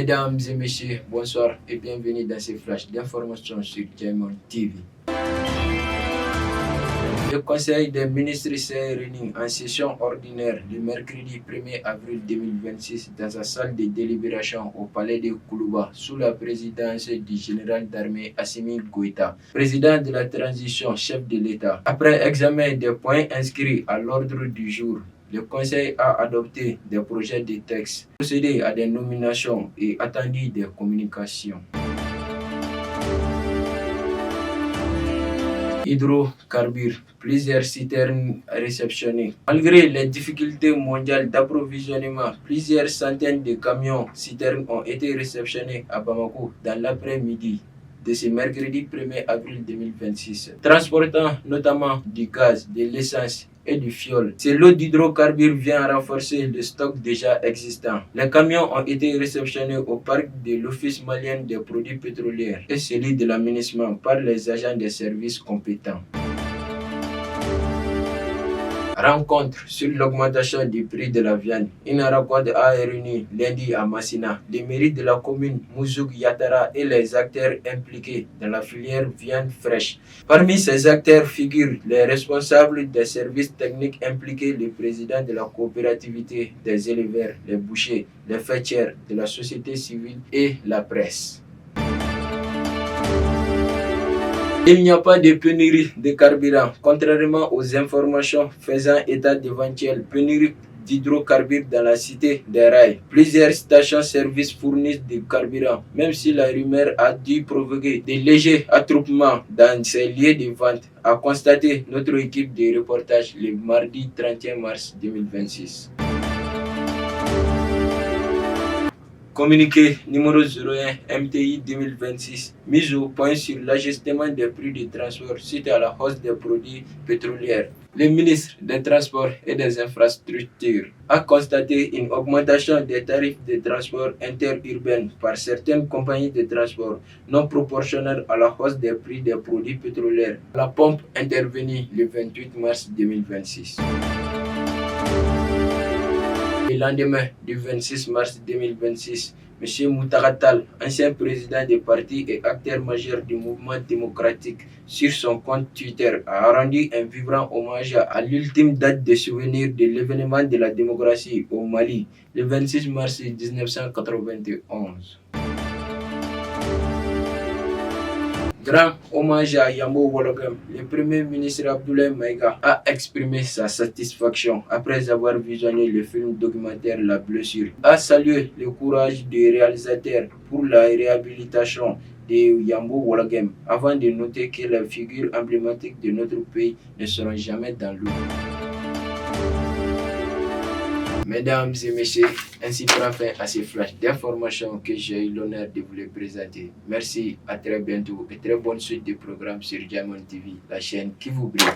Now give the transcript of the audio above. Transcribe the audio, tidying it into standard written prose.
Mesdames et messieurs, bonsoir et bienvenue dans ces flashs d'informations sur Diamond TV. Le Conseil des ministres s'est réuni en session ordinaire le mercredi 1er avril 2026 dans sa salle de délibération au palais de Koulouba sous la présidence du général d'armée Assimi Goïta, président de la transition, chef de l'État. Après examen des points inscrits à l'ordre du jour, le Conseil a adopté des projets de texte, procédé à des nominations et attendu des communications. Hydrocarbures, plusieurs citernes réceptionnées. Malgré les difficultés mondiales d'approvisionnement, plusieurs centaines de camions citernes ont été réceptionnés à Bamako dans l'après-midi de ce mercredi 1er avril 2026, transportant notamment du gaz, de l'essence et du fioul. Ce lot d'hydrocarbures vient renforcer le stock déjà existant. Les camions ont été réceptionnés au parc de l'Office malien des produits pétroliers et celui de l'aménagement par les agents des services compétents. Rencontre sur l'augmentation du prix de la viande. Une rencontre a réuni lundi à Massina les mairies de la commune Mouzouk Yatara et les acteurs impliqués dans la filière viande fraîche. Parmi ces acteurs figurent les responsables des services techniques impliqués, le président de la coopérativité des éleveurs, les bouchers, les fêtières de la société civile et la presse. Il n'y a pas de pénurie de carburant, contrairement aux informations faisant état d'éventuelles pénuries d'hydrocarbures dans la cité des rails. Plusieurs stations-service fournissent du carburant, même si la rumeur a dû provoquer de légers attroupements dans ces lieux de vente, a constaté notre équipe de reportage le mardi 31 mars 2026. Communiqué numéro 01 MTI 2026, mise au point sur l'ajustement des prix de transport suite à la hausse des produits pétroliers. Le ministre des Transports et des Infrastructures a constaté une augmentation des tarifs de transport interurbain par certaines compagnies de transport non proportionnelle à la hausse des prix des produits pétroliers. La pompe intervenue le 28 mars 2026. Le lendemain du 26 mars 2026, M. Moutaratal, ancien président du parti et acteur majeur du mouvement démocratique, sur son compte Twitter, a rendu un vibrant hommage à l'ultime date de souvenir de l'événement de la démocratie au Mali, le 26 mars 1991. Grand hommage à Yambo Wologam, le Premier ministre Abdoulaye Maïga a exprimé sa satisfaction après avoir visionné le film documentaire La Blessure, a salué le courage des réalisateurs pour la réhabilitation de Yambo Wologam avant de noter que les figures emblématiques de notre pays ne seront jamais dans l'eau. Mesdames et messieurs, ainsi prend fin à ces flashs d'informations que j'ai eu l'honneur de vous les présenter. Merci, à très bientôt et très bonne suite de programmes sur Diamond TV, la chaîne qui vous brille.